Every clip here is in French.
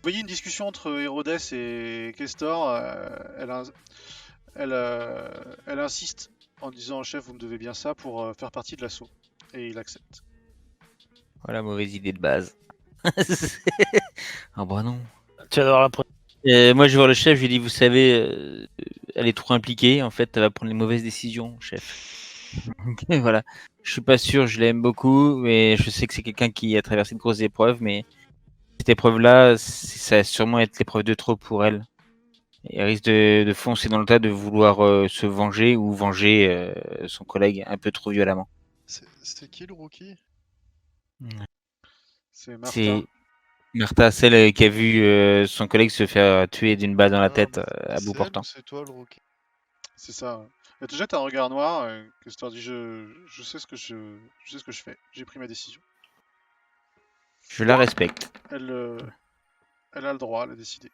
voyez une discussion entre Hérodès et Kestor. Elle insiste en disant au chef, vous me devez bien ça pour faire partie de l'assaut. Et il accepte. Voilà, mauvaise idée de base. Ah bah non. Tu vas devoir la prendre. Moi, je vais voir le chef, je lui dis, vous savez, elle est trop impliquée, en fait, elle va prendre les mauvaises décisions, chef. Et voilà. Je suis pas sûr, je l'aime beaucoup, mais je sais que c'est quelqu'un qui a traversé de grosses épreuves, mais cette épreuve-là, ça va sûrement être l'épreuve de trop pour elle. Et elle risque de foncer dans le tas, de vouloir se venger ou venger son collègue un peu trop violemment. C'est qui le rookie? C'est Martha. C'est Martha, celle qui a vu son collègue se faire tuer d'une balle dans la tête à bout C'est elle portant. ou c'est toi le rookie? C'est ça. Elle te jette un regard noir. Kestor dit, je sais ce que je sais ce que je fais. J'ai pris ma décision. Je la respecte. Elle a le droit, elle a décidé.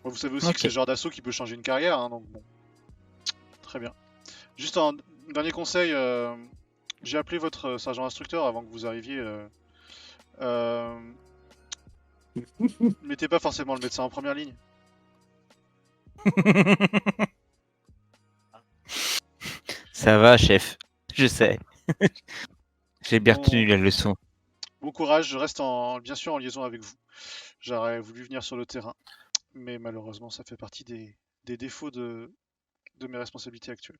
Bon, vous savez aussi que c'est le genre d'assaut qui peut changer une carrière, hein, donc bon. Très bien. Juste un dernier conseil, j'ai appelé votre sergent instructeur avant que vous arriviez. Mettez pas forcément le médecin en première ligne. Ça va, chef. Je sais. J'ai bien retenu la leçon. Bon courage, je reste bien sûr en liaison avec vous. J'aurais voulu venir sur le terrain, mais malheureusement ça fait partie des défauts de mes responsabilités actuelles.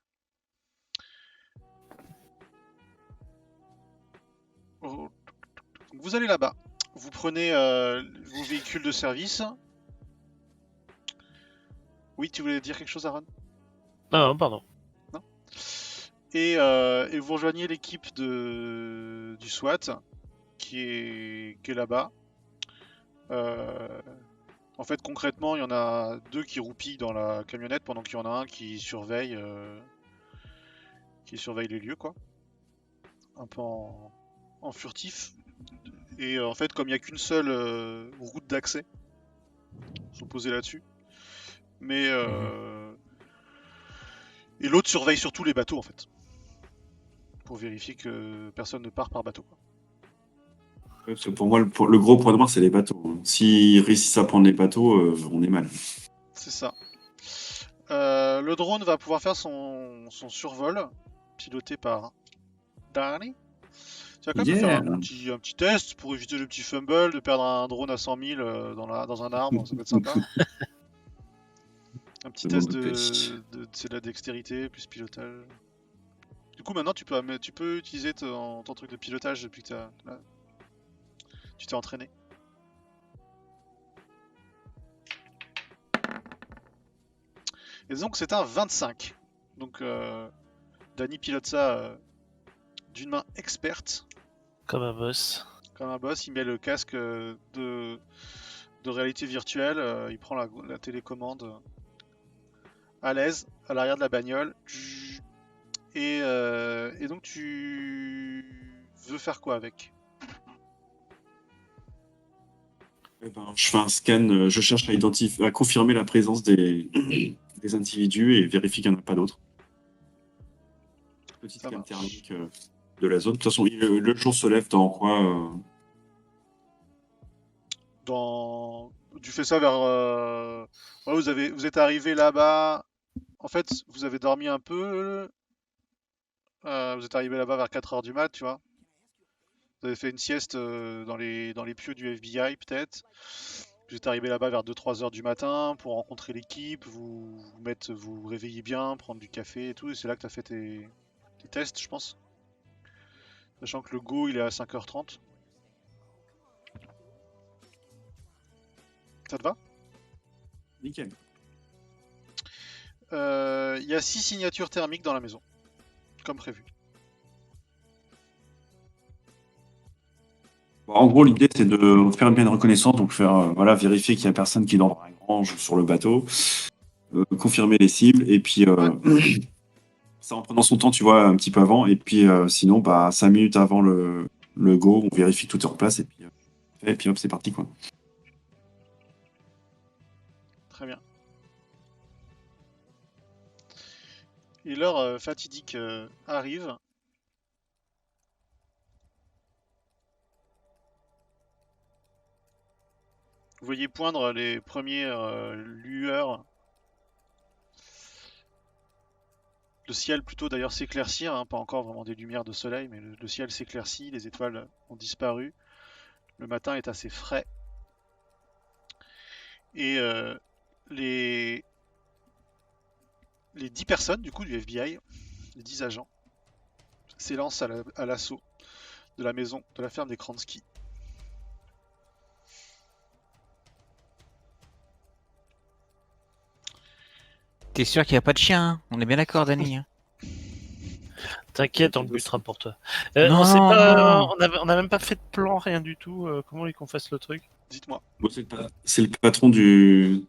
Oh. Vous allez là-bas. Vous prenez vos véhicules de service. Oui, tu voulais dire quelque chose, Aaron? Non, pardon. Non. Et vous rejoignez l'équipe du SWAT qui est là-bas. En fait, concrètement, il y en a 2 qui roupillent dans la camionnette pendant qu'il y en a un qui surveille les lieux, quoi. Un peu en furtif. Et en fait, comme il n'y a qu'une seule route d'accès, ils sont posés là-dessus. Mais et l'autre surveille surtout les bateaux, en fait, pour vérifier que personne ne part par bateau, quoi. Parce que pour moi, le gros point noir, c'est les bateaux. S'ils réussissent à prendre les bateaux, on est mal. C'est ça. Le drone va pouvoir faire son survol, piloté par Danny. Tu vas quand même me faire un petit test pour éviter le petit fumble de perdre un drone à 100 000 dans un arbre, ça peut être sympa. Un petit test c'est de la dextérité plus pilotage. Du coup, maintenant, tu peux utiliser ton truc de pilotage depuis que tu t'es entraîné. Et donc, c'est un 25. Donc, Danny pilote ça d'une main experte. Comme un boss. Comme un boss, il met le casque de réalité virtuelle, il prend la télécommande à l'aise, à l'arrière de la bagnole. Et donc, tu veux faire quoi avec? Je fais un scan, je cherche à confirmer la présence des individus et vérifier qu'il n'y en a pas d'autres. Petite scan thermique de la zone. De toute façon, le jour se lève dans quoi Tu fais ça vers... ouais, vous êtes arrivé là-bas. En fait, vous avez dormi un peu. Vous êtes arrivé là-bas vers 4h du mat, tu vois. Vous avez fait une sieste dans les pieux du FBI, peut-être. Vous êtes arrivé là-bas vers 2-3 heures du matin pour rencontrer l'équipe, vous réveiller bien, prendre du café et tout. Et c'est là que tu as fait tes tests, je pense. Sachant que le go, il est à 5h30. Ça te va? Nickel. Il y a 6 signatures thermiques dans la maison, comme prévu. Bon, en gros, l'idée, c'est de faire une pleine reconnaissance, donc vérifier qu'il n'y a personne qui dort dans la grange sur le bateau, confirmer les cibles, et puis ça en prenant son temps, tu vois, un petit peu avant, et puis sinon, 5 minutes avant le go, on vérifie que tout est en place, et puis hop, c'est parti, quoi. Très bien. Et l'heure fatidique arrive. Vous voyez poindre les premières lueurs. Le ciel plutôt d'ailleurs s'éclaircir, hein, pas encore vraiment des lumières de soleil, mais le ciel s'éclaircit, les étoiles ont disparu. Le matin est assez frais. Et les 10 personnes du coup du FBI, les 10 agents, s'élancent à l'assaut de la maison, de la ferme des Kransky. T'es sûr qu'il n'y a pas de chien, hein? On est bien d'accord, Dany, hein? T'inquiète, on le butera pour toi. Non, on sait pas, non. on a même pas fait de plan, rien du tout. Comment voulez qu'on fasse le truc? Dites-moi. Bon, c'est le patron du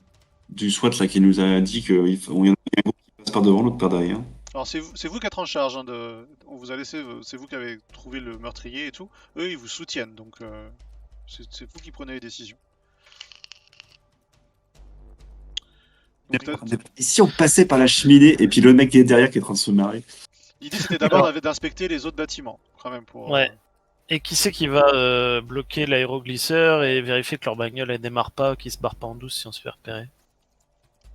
SWAT là, qui nous a dit qu'il y en a un groupe qui passe par devant, l'autre par derrière. Alors c'est vous qui êtes en charge, hein, on vous a laissé, c'est vous qui avez trouvé le meurtrier et tout. Eux ils vous soutiennent, donc c'est vous qui prenez les décisions. Donc, Et si on passait par la cheminée et puis le mec qui est derrière qui est en train de se marrer? l'idée c'était d'abord d'inspecter les autres bâtiments, quand même pour. Ouais. Et qui c'est qui va bloquer l'aéroglisseur et vérifier que leur bagnole elle démarre pas, qu'ils se barre pas en douce si on se fait repérer?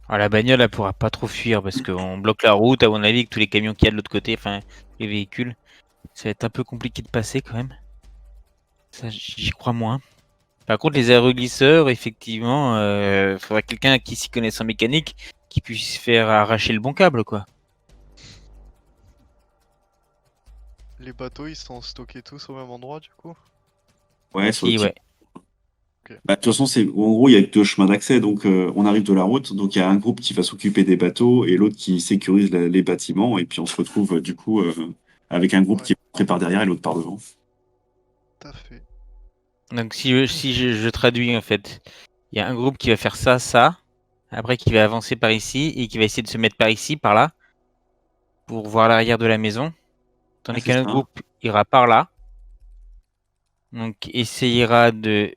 Alors, la bagnole, elle pourra pas trop fuir parce qu'on bloque la route, à mon avis, avec tous les camions qu'il y a de l'autre côté, enfin, les véhicules. Ça va être un peu compliqué de passer quand même. Ça, j'y crois moins. Par contre, les aéroglisseurs, effectivement, faudrait quelqu'un qui s'y connaisse en mécanique, qui puisse faire arracher le bon câble, quoi. Les bateaux, ils sont stockés tous au même endroit, du coup? Ouais, sur le Si, petit. ouais. Bah, de toute façon, en gros, il y a que deux chemins d'accès. Donc, on arrive de la route. Donc, il y a un groupe qui va s'occuper des bateaux et l'autre qui sécurise les bâtiments. Et puis, on se retrouve, du coup, avec un groupe Ouais. qui prépare derrière et l'autre par devant. Tout à fait. Donc, si je traduis, en fait, il y a un groupe qui va faire ça, ça, après qui va avancer par ici, et qui va essayer de se mettre par ici, par là, pour voir l'arrière de la maison. Tandis Ouais, c'est qu'un autre ça. groupe ira par là. Donc, essayera de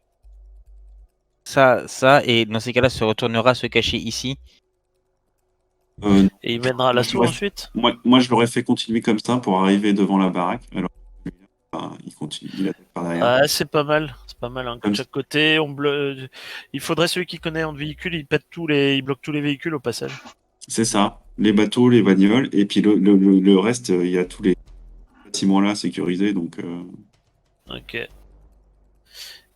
ça, et dans ces cas-là, se retournera se cacher ici. Et il mènera l'assaut Ouais. ensuite? Moi, je l'aurais fait continuer comme ça pour arriver devant la baraque. Alors, il continue, il attaque par derrière. Ouais, c'est pas mal. C'est pas mal, hein. Comme De chaque côté, il faudrait celui qui connaît en véhicule, il bloque tous les véhicules au passage. C'est ça. Les bateaux, les bagnoles. Et puis, le reste, il y a tous les bâtiments là sécurisés. Donc, Ok.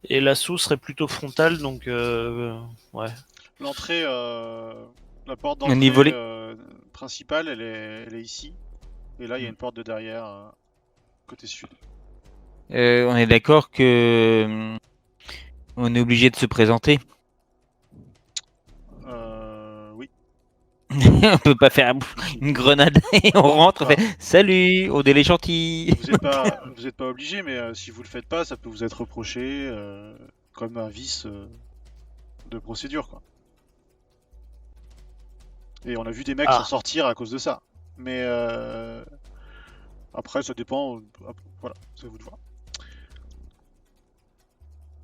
Et l'assaut serait plutôt frontal, donc ouais. L'entrée, la porte Au niveau d'entrée principale, elle est ici. Et là, il y a une porte de derrière, côté sud. On est d'accord que on est obligé de se présenter. Oui. On peut pas faire une grenade et on rentre, on fait salut, on est les gentils. Vous êtes pas obligé, mais si vous le faites pas, ça peut vous être reproché comme un vice de procédure, quoi. Et on a vu des mecs s'en sortir à cause de ça. Mais après, ça dépend. Voilà, c'est à vous de voir.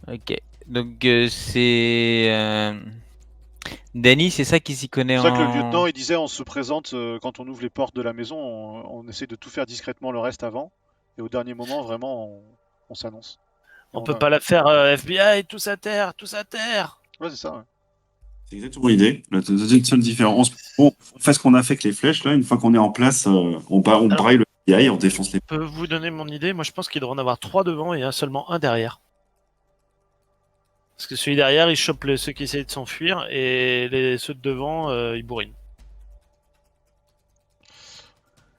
Ok, donc c'est Dany, c'est ça qui s'y connaît C'est pour ça que le en. lieutenant il disait on se présente quand on ouvre les portes de la maison, on essaie de tout faire discrètement le reste avant. Et au dernier moment, vraiment, on s'annonce. On peut pas la faire FBI, tous à terre, tous à terre. Ouais, c'est ça. Ouais. c'est exactement l'idée. La seule différence. Bon, on fait ce qu'on a fait avec les flèches. Là, une fois qu'on est en place, on braille le FBI, on défonce les. Je peux vous donner mon idée. Moi, je pense qu'il devrait en avoir 3 devant et seulement un derrière. Parce que celui derrière, il chope ceux qui essayent de s'enfuir et ceux de devant, ils bourrinent.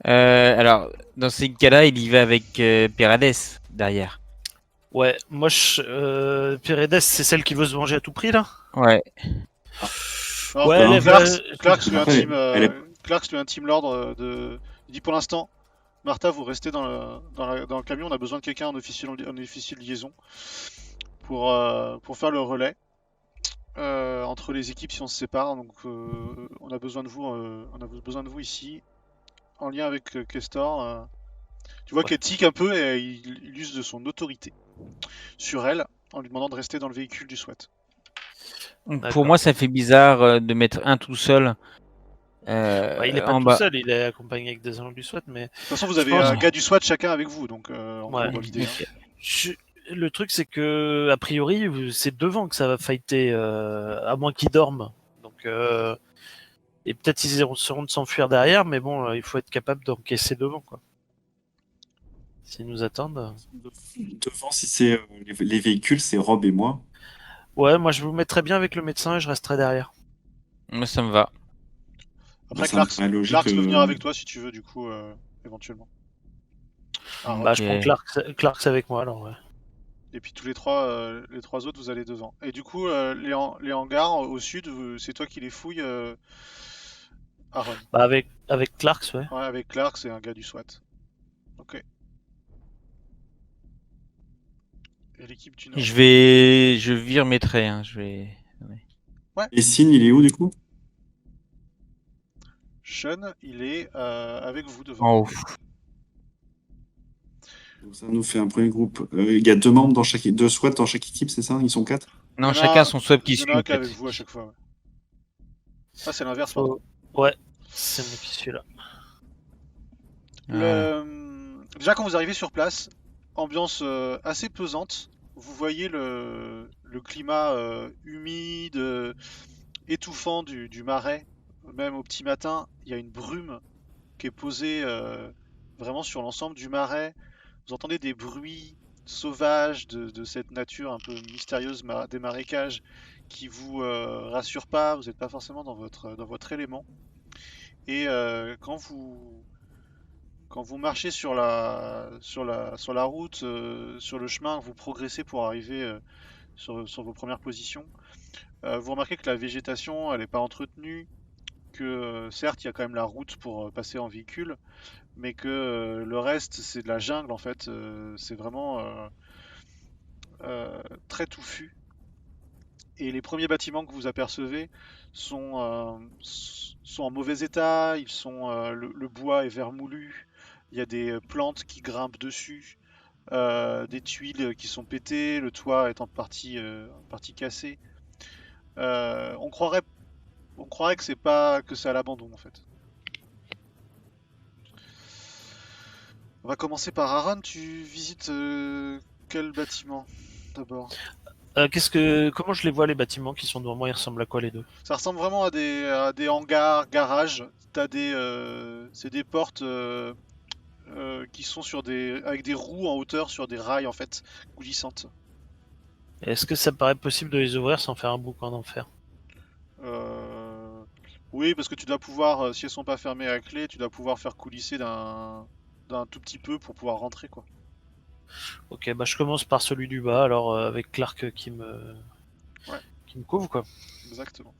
Alors, dans ces cas-là, il y va avec Pirades derrière. Ouais, moi, Paredes, c'est celle qui veut se venger à tout prix, là? Ouais. Alors, Ouais, elle Clarks lui Après, Clarks lui intime l'ordre de. Il dit pour l'instant, Martha, vous restez dans le camion, on a besoin de quelqu'un en officier de liaison pour faire le relais entre les équipes si on se sépare. Donc on a besoin de vous, ici, en lien avec Kestor. Tu vois qu'elle tique un peu et il use de son autorité sur elle en lui demandant de rester dans le véhicule du SWAT. Pour moi, ça fait bizarre de mettre un tout seul. il est pas en tout bas. seul, il est accompagné avec des agents du SWAT, mais. De toute façon, vous Je avez pense- un gars du SWAT chacun avec vous, donc en Ouais. gros, l'idée. Ok. le truc, c'est que, a priori, c'est devant que ça va fighter, à moins qu'ils dorment. Donc, et peut-être ils essaieront de s'enfuir derrière, mais bon, il faut être capable d'encaisser devant, quoi. S'ils nous attendent. Devant, si c'est les véhicules, c'est Rob et moi. Ouais, moi je vous mettrai bien avec le médecin et je resterai derrière. Moi, ça me va. Après, Ça me paraît logique. Clark peut venir avec toi si tu veux, du coup, éventuellement. Ah, Bah, je Ok. prends Clarks avec moi alors, ouais. et puis tous les trois autres, vous allez devant. Et du coup, les hangars au sud, c'est toi qui les fouilles, Aaron. Bah, avec Clarks, ouais. Ouais, avec Clark, c'est un gars du SWAT. Ok. Et l'équipe du Nord. Je vire mes traits. Hein. Je vais. Et Sin, il est où du coup? Sean, il est avec vous devant. En haut. Donc ça nous fait un premier groupe. Il y a 2 membres dans chaque, 2 SWAT dans chaque équipe, c'est ça? Ils sont 4? Non, Il y en chacun a- son swap qui Il y en suit a un en qui est fait. avec vous à chaque fois. Ouais. Ah, c'est l'inverse, pardon. Ouais, c'est moi qui suis là. Voilà. Déjà, quand vous arrivez sur place, ambiance assez pesante. Vous voyez le climat humide, étouffant du marais. Même au petit matin, il y a une brume qui est posée vraiment sur l'ensemble du marais. Vous entendez des bruits sauvages de cette nature un peu mystérieuse des marécages qui vous rassurent pas. Vous n'êtes pas forcément dans votre élément. Et quand vous marchez sur la route, sur le chemin, vous progressez pour arriver sur vos premières positions. Vous remarquez que la végétation, elle n'est pas entretenue, que certes, il y a quand même la route pour passer en véhicule, mais que le reste, c'est de la jungle en fait. C'est vraiment très touffu. Et les premiers bâtiments que vous apercevez sont en mauvais état, le bois est vermoulu, il y a des plantes qui grimpent dessus, des tuiles qui sont pétées, le toit est en partie cassé. On croirait que c'est à l'abandon en fait. On va commencer par Aaron, tu visites quel bâtiment d'abord? Comment je les vois les bâtiments qui sont devant moi? Ils ressemblent à quoi les deux? Ça ressemble vraiment à des hangars, garages. C'est des portes qui sont avec des roues en hauteur sur des rails en fait, glissantes. Est-ce que ça me paraît possible de les ouvrir sans faire un boucan d'enfer? Euh, Oui, parce que tu dois pouvoir, si elles sont pas fermées à clé, tu dois pouvoir faire coulisser d'un tout petit peu pour pouvoir rentrer quoi. Ok, bah je commence par celui du bas, alors avec Clark Ouais. qui me couvre, quoi. Exactement.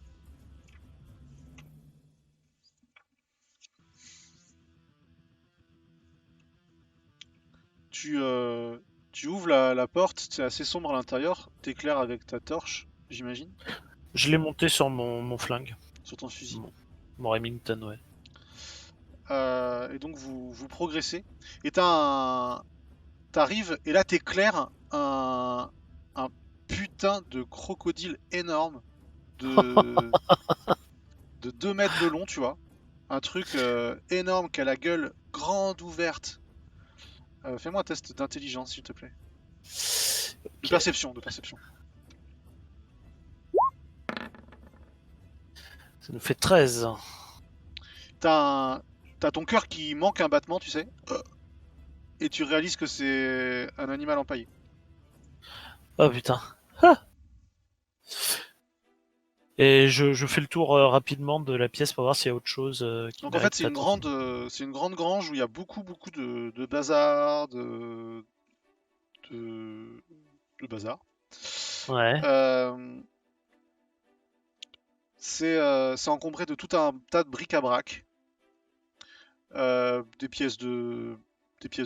Tu ouvres la porte, c'est assez sombre à l'intérieur, t'éclaires avec ta torche, j'imagine, Je l'ai monté sur mon flingue, sur ton fusil. mon Remington, ouais. Et donc vous progressez. Et t'arrives et là t'éclaires un putain de crocodile énorme de, de 2 mètres de long, tu vois. Un truc énorme qui a la gueule grande ouverte. Fais-moi un test d'intelligence, s'il te plaît. De Ok. perception, de perception. Ça nous fait 13. T'as ton cœur qui manque un battement, tu sais. Et tu réalises que c'est un animal empaillé. Oh putain. Ah. Et je fais le tour rapidement de la pièce pour voir s'il y a autre chose qui Donc en fait, mérite l'attention. c'est une grande grange où il y a beaucoup de bazar, de, de bazar. Ouais. Euh, c'est encombré de tout un tas de bric-à-brac, des des pièces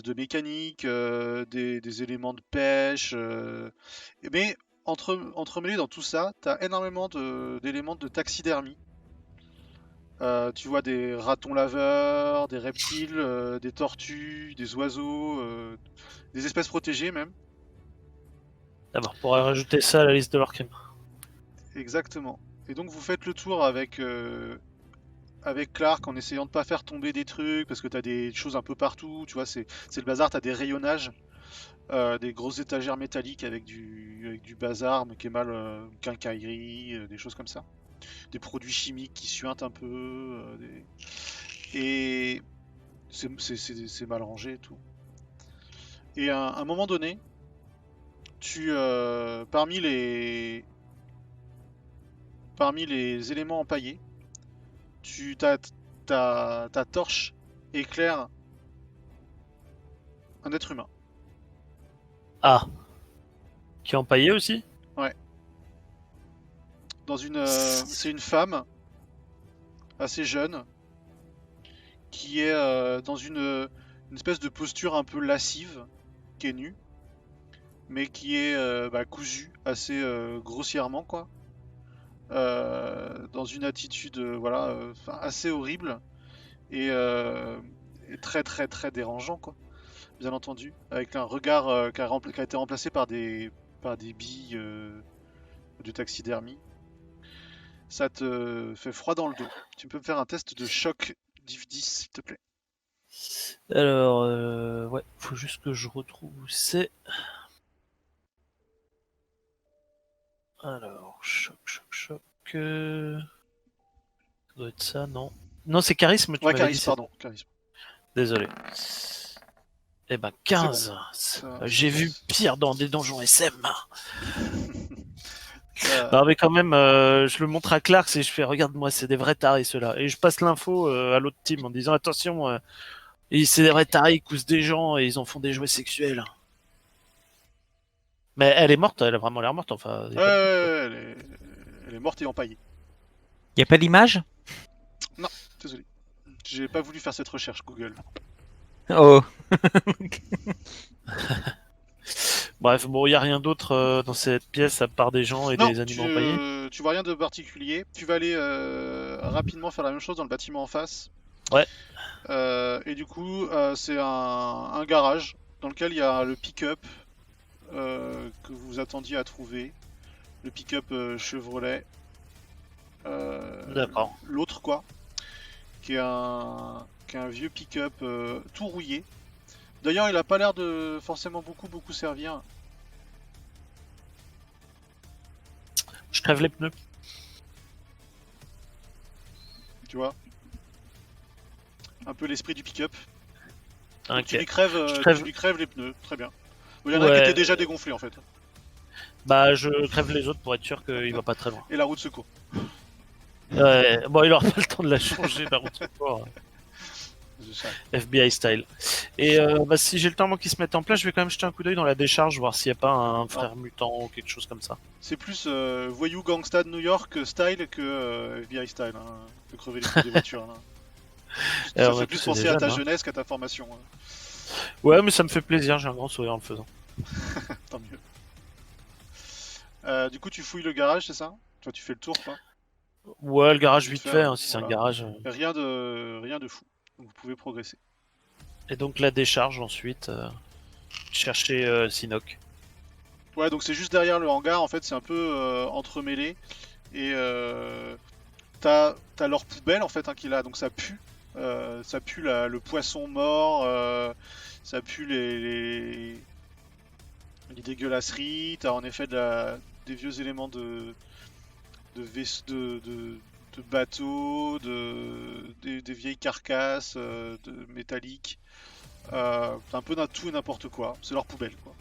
de mécanique, des éléments de pêche. Mais entremêlés dans tout ça, tu as énormément d'éléments de taxidermie. Tu vois des ratons laveurs, des reptiles, des tortues, des oiseaux, des espèces protégées même. D'abord, on pourrait rajouter ça à la liste de leurs crimes. Exactement. Et donc vous faites le tour avec Clark en essayant de pas faire tomber des trucs parce que t'as des choses un peu partout. Tu vois, c'est le bazar. T'as des rayonnages. des grosses étagères métalliques avec du bazar, mais qui est mal quincaillerie, des choses comme ça. Des produits chimiques qui suintent un peu, et c'est mal rangé et tout. Et à un moment donné, parmi les éléments empaillés, ta torche éclaire un être humain. Ah. Qui est empaillé aussi? C'est une femme assez jeune qui est dans une espèce de posture un peu lascive, qui est nue, mais qui est cousue assez grossièrement, quoi. Dans une attitude assez horrible et très très très dérangeant, quoi. Bien entendu, avec un regard qui a été remplacé par des billes de taxidermie. Ça te fait froid dans le dos. Tu peux me faire un test de choc div 10, s'il te plaît. Alors, ouais, faut juste que je retrouve où c'est. Alors, choc. Ça doit être ça, non? Non, c'est charisme, tu Ouais, m'avais dit. charisme, pardon. Charisme. Désolé. Eh ben, 15. J'ai vu pire dans des donjons SM. Non, mais quand même, je le montre à Clarks et je fais, regarde-moi, c'est des vrais tarés ceux-là. Et je passe l'info à l'autre team en disant, attention, c'est des vrais tarés, ils coussent des gens et ils en font des jouets sexuels. Mais elle est morte, elle a vraiment l'air morte, enfin. Y a Ouais, pas de- elle est morte et empaillée. Y a pas d'image? Désolé. J'ai pas voulu faire cette recherche Google. Oh. Bref, bon, il y a rien d'autre dans cette pièce à part des gens et Non, des animaux empaillés. tu vois rien de particulier. Tu vas aller rapidement faire la même chose dans le bâtiment en face. Ouais. Et du coup, c'est un garage dans lequel il y a le pick-up que vous attendiez à trouver. Le pick-up Chevrolet. D'accord. L'autre, quoi. Qui est un vieux pick-up tout rouillé. D'ailleurs, il a pas l'air de forcément beaucoup servir. Je crève les pneus. Tu vois, un peu l'esprit du pick-up. Ok. Tu lui crèves les pneus, très bien. Il y en a qui Ouais. étaient déjà dégonflés en fait. Bah, je crève les autres pour être sûr qu'il va pas très loin. Et la roue de secours. Ouais, bon, il aura pas le temps de la changer, la route de secours. Je sais. FBI style. Et bah, si j'ai le temps moi qui se mette en place, je vais quand même jeter un coup d'œil dans la décharge, voir s'il n'y a pas un frère mutant ou quelque chose comme ça. C'est plus voyou gangsta de New York style que FBI style, hein, de crever les pneus des voitures. Là. Ça Ouais, fait plus c'est penser des à jeunes, ta hein. jeunesse qu'à ta formation. Hein. Ouais, mais ça me fait plaisir, j'ai un grand sourire en le faisant. Tant mieux. Du coup, tu fouilles le garage, c'est ça? Toi, tu fais le tour, quoi. Ouais, le garage Vite vite fait, fait, hein, si c'est un voilà. garage. Rien de fou. Donc, vous pouvez progresser. Et donc la décharge ensuite, chercher Sinoc. Ouais, donc c'est juste derrière le hangar, en fait, c'est un peu entremêlé. Et t'as leur poubelle, en fait, hein, qu'il a, donc ça pue. Ça pue le poisson mort, ça pue les dégueulasseries, t'as en effet des vieux éléments de bateaux, des vieilles carcasses métalliques. T'as un peu tout et n'importe quoi, c'est leur poubelle, quoi.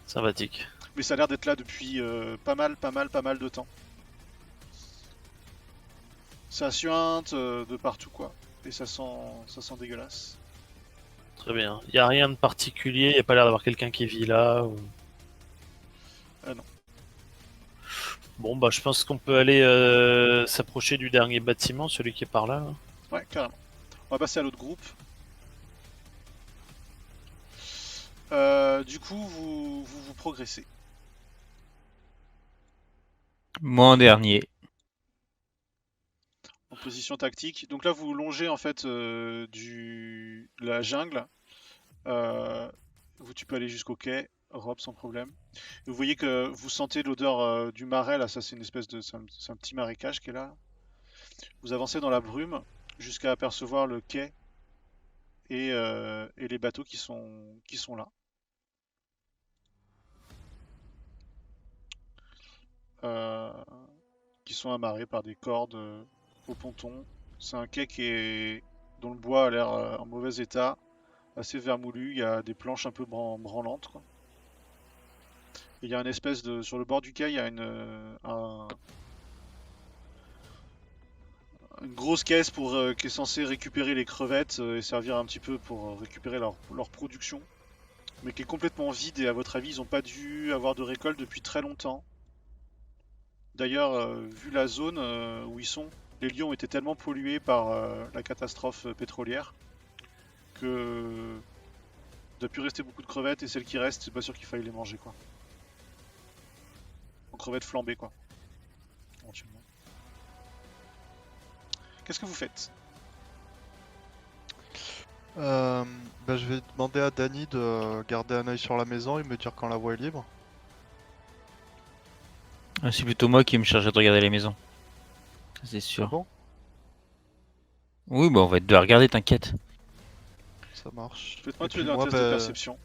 Sympathique. Mais ça a l'air d'être là depuis pas mal de temps. Ça suinte de partout, quoi. Et ça sent dégueulasse. Très bien. Il n'y a rien de particulier, il n'y a pas l'air d'avoir quelqu'un qui vit là. Ou... Non. Bon, bah je pense qu'on peut aller s'approcher du dernier bâtiment, celui qui est par là. Ouais, carrément. On va passer à l'autre groupe. Du coup, vous progressez. Moi en dernier. En position tactique. Donc là, vous longez en fait la jungle. Tu peux aller jusqu'au quai, Rob, sans problème. Et vous voyez que vous sentez l'odeur du marais. Là, ça, c'est une espèce de, c'est un petit marécage qui est là. Vous avancez dans la brume jusqu'à apercevoir le quai et les bateaux qui sont là. qui sont amarrés par des cordes au ponton. C'est un quai dont le bois a l'air en mauvais état, assez vermoulu. Il y a des planches un peu branlantes, quoi. Et il y a une espèce de. Sur le bord du quai, il y a une grosse caisse qui est censée récupérer les crevettes et servir un petit peu pour récupérer leur production. Mais qui est complètement vide et à votre avis, ils n'ont pas dû avoir de récolte depuis très longtemps. D'ailleurs, vu la zone où ils sont, les lieux ont été tellement pollués par la catastrophe pétrolière que il doit plus rester beaucoup de crevettes et celles qui restent, c'est pas sûr qu'il faille les manger, quoi. En crevettes flambées, quoi. Éventuellement. Qu'est-ce que vous faites? Je vais demander à Dany de garder un œil sur la maison et me dire quand la voie est libre. Ah, c'est plutôt moi qui vais me charger de regarder les maisons. Ça, c'est Ah sûr. bon? Oui, bah on va devoir regarder, t'inquiète. Ça marche. Faites-moi Et tuer puis un moi, test de perception.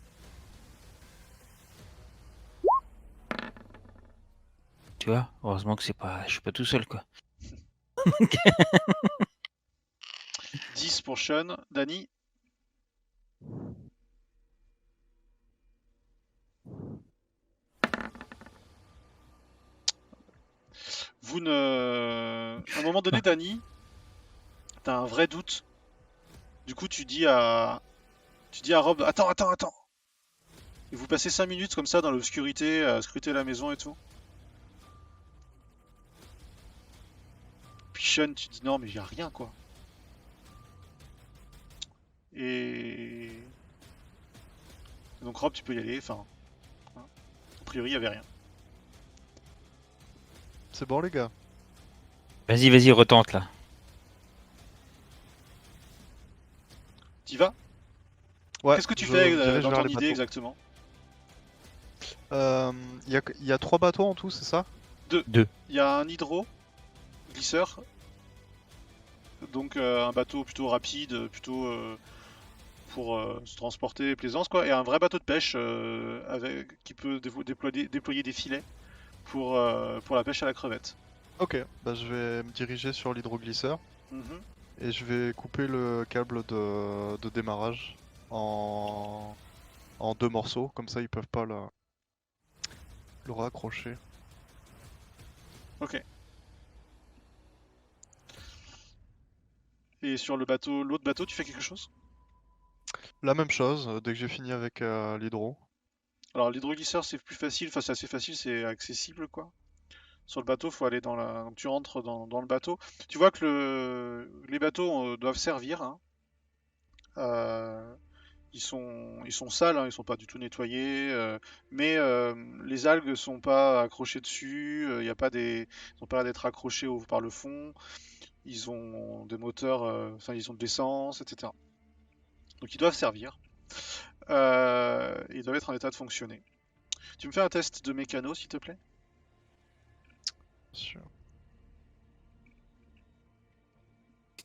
Tu vois, heureusement que je suis pas tout seul, quoi. 10 pour Sean. Dany? Vous ne. À un moment donné, Dany, t'as un vrai doute. Du coup, tu dis à Rob, attends. Et vous passez 5 minutes comme ça dans l'obscurité, à scruter la maison et tout. Puis Sean, tu dis non, mais y a rien, quoi. Et donc Rob, tu peux y aller. Enfin, hein. A priori, y avait rien. C'est bon les gars. Vas-y, retente là. T'y vas? Ouais, Qu'est-ce que tu je fais me dirige dans vers ton les idée bateaux. exactement? Il y a 3 bateaux en tout, c'est ça? Il y a un hydro glisseur, donc un bateau plutôt rapide, plutôt pour se transporter plaisance, quoi, et un vrai bateau de pêche qui peut déployer des filets pour la pêche à la crevette. Ok, je vais me diriger sur l'hydroglisseur Mhm. et je vais couper le câble de démarrage en 2 morceaux, comme ça ils peuvent pas le raccrocher. Ok. Et sur l'autre bateau, tu fais quelque chose? La même chose, dès que j'ai fini avec l'hydro. Alors l'hydroglisseur c'est plus facile, enfin c'est assez facile, c'est accessible, quoi. Sur le bateau, faut aller donc tu rentres dans le bateau. Tu vois que les bateaux doivent servir, hein. Euh, ils sont sales, hein, ils sont pas du tout nettoyés, mais les algues sont pas accrochées dessus, y a pas ils ont pas l'air d'être accrochés par le fond, ils ont des moteurs, enfin ils ont de l'essence, etc. Donc ils doivent servir, ils doivent être en état de fonctionner. Tu me fais un test de mécano, s'il te plaît? Sûr.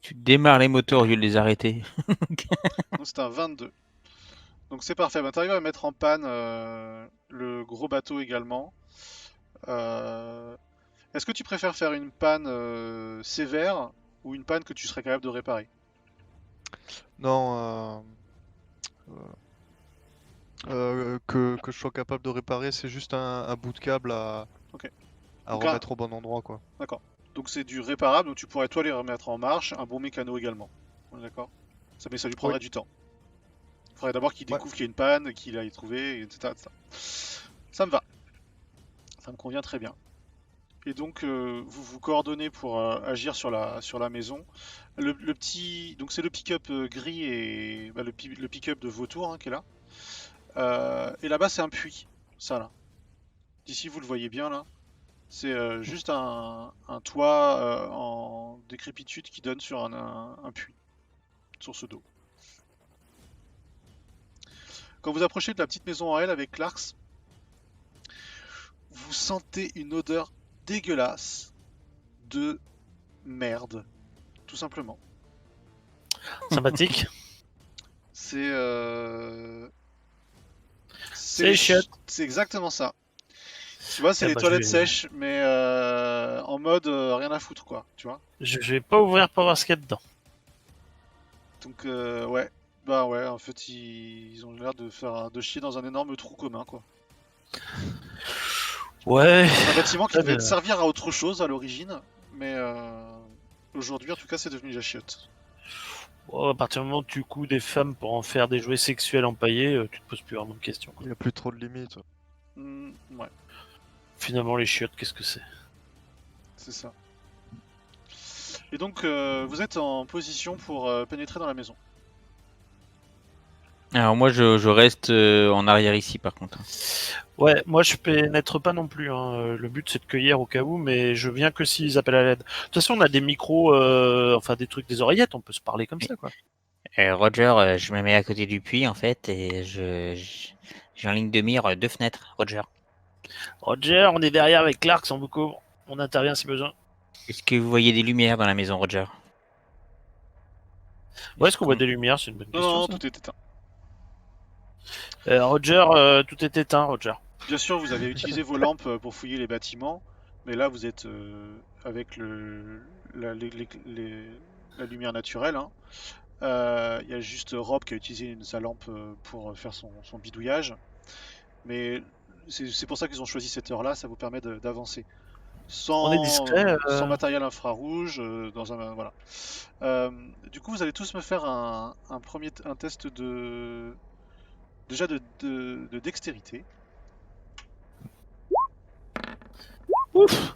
Tu démarres les moteurs au lieu de les arrêter. Donc c'est un 22. Donc c'est parfait, bah, tu arrives à mettre en panne le gros bateau également. Euh, Est-ce que tu préfères faire une panne sévère ou une panne que tu serais capable de réparer? Non, que je sois capable de réparer, c'est juste un bout de câble Ok. à Donc, remettre au bon endroit, quoi. d'accord. Donc c'est du réparable, donc tu pourrais toi les remettre en marche, un bon mécano également. On est d'accord? Mais ça lui Oui. prendrait du temps. Il faudrait d'abord qu'il Ouais. découvre qu'il y a une panne, qu'il aille trouver, etc., etc. Ça me va. Ça me convient très bien. Et donc vous vous coordonnez pour agir sur la maison. Donc c'est le pick-up gris et bah, le pick-up de Vautour, hein, qui est là. Et là-bas c'est un puits, ça là. D'ici vous le voyez bien là. C'est juste un toit en décrépitude qui donne sur un puits, source d'eau. Quand vous approchez de la petite maison en L avec Clarks, vous sentez une odeur dégueulasse de merde, tout simplement. Sympathique. C'est C'est chiottes. c'est exactement ça. Tu vois, c'est Eh les bah, toilettes je vais- sèches, mais mode rien à foutre, quoi, tu vois. Je vais pas ouvrir pour voir ce qu'il y a dedans. Donc, ouais. Bah ouais, en fait, ils ont l'air de chier dans un énorme trou commun, quoi. Ouais. Un bâtiment qui Très devait bien. servir à autre chose à l'origine, mais aujourd'hui, en tout cas, c'est devenu la chiotte. Bon, à partir du moment où tu couds des femmes pour en faire des jouets sexuels empaillés, tu te poses plus vraiment de questions. Quoi. Il n'y a plus trop de limites. Ouais, Finalement, les chiottes, qu'est-ce que c'est? c'est ça. Et donc, vous êtes en position pour pénétrer dans la maison. Alors moi, je reste en arrière ici, par contre. Ouais, moi je pénètre pas non plus. Hein. Le but c'est de cueillir au cas où, mais je viens que s'ils appellent à l'aide. De toute façon, on a des micros, enfin des trucs, des oreillettes, on peut se parler comme ça, quoi. Roger, je me mets à côté du puits, en fait, et j'ai en ligne de mire 2 fenêtres, Roger. Roger, on est derrière avec Clark, on vous couvre. On intervient si besoin. Est-ce que vous voyez des lumières dans la maison, Roger? Ouais, est-ce qu'on voit des lumières? C'est une bonne Non, question. non, Ça. tout est éteint. Roger, tout est éteint, Roger. Bien sûr, vous avez utilisé vos lampes pour fouiller les bâtiments, mais là, vous êtes avec la lumière naturelle. Hein. Il y a juste Rob qui a utilisé sa lampe pour faire son bidouillage. Mais c'est pour ça qu'ils ont choisi cette heure-là, ça vous permet d'avancer. On est discret. Sans matériel infrarouge, dans un. Voilà. Du coup, vous allez tous me faire un test de. Déjà de dextérité. Ouf.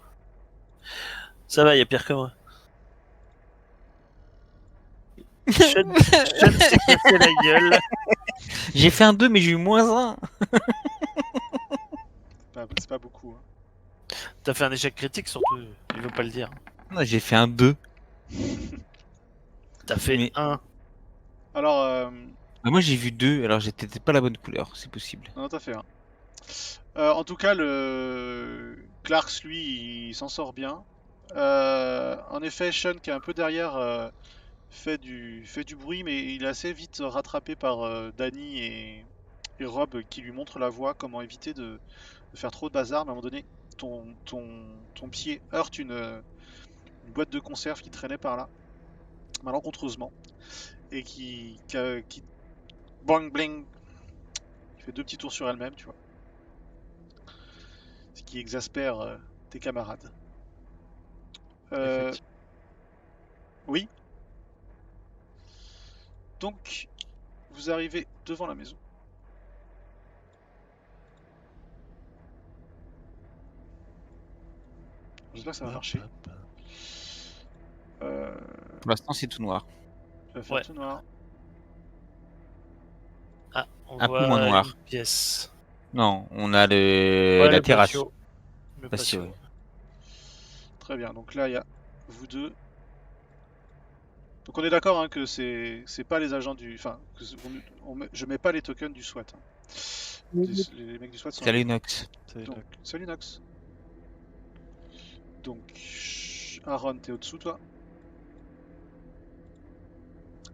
Ça va, il y a pire que moi. Sean s'est cassé la gueule. J'ai fait un 2, mais j'ai eu -1. C'est pas beaucoup. Hein. T'as fait un échec critique surtout, il veut pas le dire. Non, j'ai fait un 2. T'as fait Mais- 1. Alors, Bah, moi, j'ai vu 2, alors j'ai peut-être pas la bonne couleur, c'est possible. non, t'as fait un. En tout cas, le Clarks, lui, il s'en sort bien. En effet, Sean, qui est un peu derrière, fait du bruit, mais il est assez vite rattrapé par Danny et Rob qui lui montrent la voie, comment éviter de faire trop de bazar. Mais à un moment donné, ton pied heurte une boîte de conserve qui traînait par là, malencontreusement, et qui bang bling, qui fait 2 petits tours sur elle-même, tu vois. Ce qui exaspère tes camarades. Effectivement. Oui. Donc, vous arrivez devant la maison. J'espère que ça va marcher. Pour l'instant, c'est tout noir. Je vais faire Ouais. tout noir. Ah, on Un peu voit moins noir. une pièce. Non, on a Ouais, la le terrasse. patio. Le Patio, patio. ouais. Très bien. Donc là, il y a vous deux. Donc on est d'accord hein, que c'est pas les agents du. Enfin, je mets pas les tokens du SWAT. Hein. Les mecs du SWAT sont. Salut Nox. Donc, salut Nox. Donc, Aaron, t'es au-dessous, toi.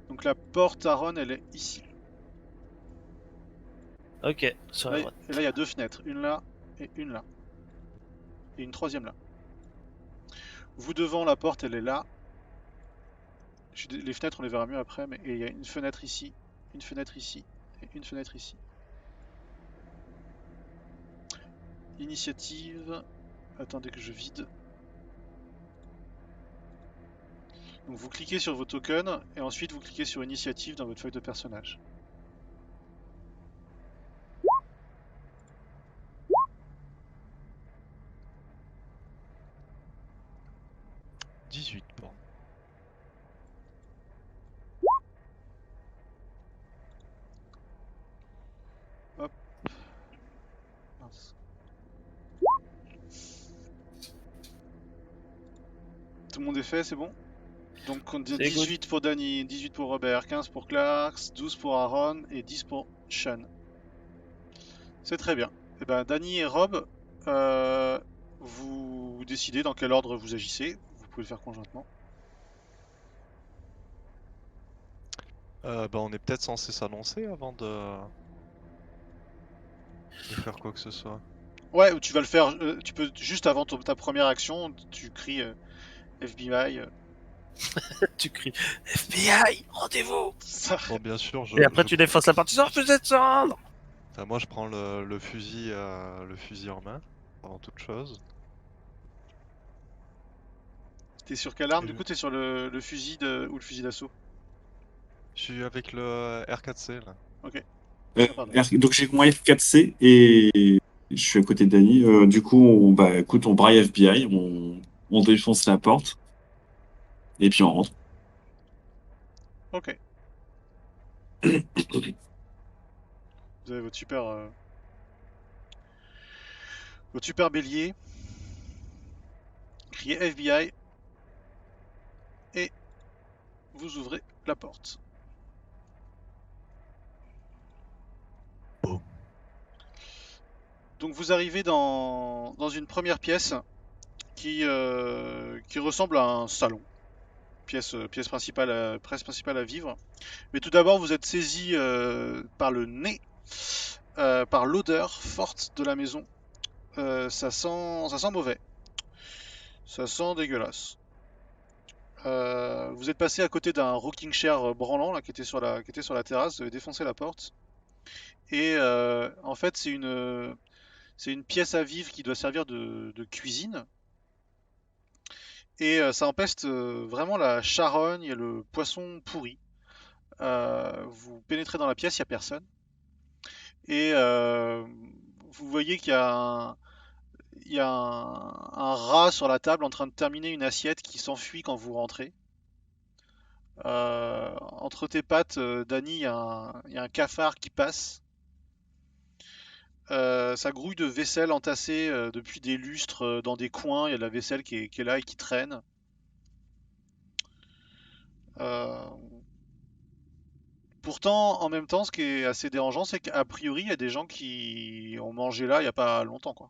Donc la porte, Aaron, elle est ici. Ok, sur la Là, droite. et là, il y a 2 fenêtres. Une là et une là. Et une troisième là. Vous devant la porte, elle est là. Les fenêtres, on les verra mieux après, mais il y a une fenêtre ici, une fenêtre ici et une fenêtre ici. Initiative. Attendez que je vide. Donc vous cliquez sur vos tokens et ensuite vous cliquez sur initiative dans votre feuille de personnage. « 18, bon. Mince. Tout le monde est fait, c'est bon? Donc on dit C'est 18 pour Danny, 18 pour Robert, 15 pour Clarks, 12 pour Aaron et 10 pour Sean. C'est très bien. Et ben Danny et Rob, vous décidez dans quel ordre vous agissez. Vous pouvez le faire conjointement. Bah, on est peut-être censé s'annoncer avant de faire quoi que ce soit. Ouais, ou tu vas le faire. Tu peux juste avant ta première action, tu cries FBI. Tu cries FBI, rendez-vous. Ça. Bon, bien sûr, Et après, tu défonces la partie. Vous êtes sans. enfin, moi je prends le fusil en main, avant toute chose. T'es sur quelle arme? Et Du coup, t'es sur le fusil ou le fusil d'assaut? je suis avec le R4C là. Ok. Ah, pardon. Donc j'ai mon F4C et je suis à côté de Dany. Du coup, bah, écoute, on braille FBI, on défonce la porte et puis on rentre. Ok. Vous avez votre super bélier. Criez FBI et vous ouvrez la porte. Boum. Donc vous arrivez dans une première pièce qui ressemble à un salon. Pièce principale, presse principale à vivre. Mais tout d'abord, vous êtes saisi par le nez, par l'odeur forte de la maison. Ça sent mauvais. Ça sent dégueulasse. Vous êtes passé à côté d'un rocking chair branlant là, qui était sur la terrasse. Vous avez défoncé la porte. Et en fait, c'est une pièce à vivre qui doit servir de cuisine. Et ça empeste vraiment la charogne et le poisson pourri. Vous pénétrez dans la pièce, il n'y a personne. Et vous voyez il y a un rat sur la table en train de terminer une assiette qui s'enfuit quand vous rentrez. Entre tes pattes, Dany, il y a un cafard qui passe. Ça grouille de vaisselle entassée depuis des lustres dans des coins. Il y a de la vaisselle qui est là et qui traîne. Euh, Pourtant, en même temps, ce qui est assez dérangeant, c'est qu'a priori, il y a des gens qui ont mangé là il n'y a pas longtemps, quoi.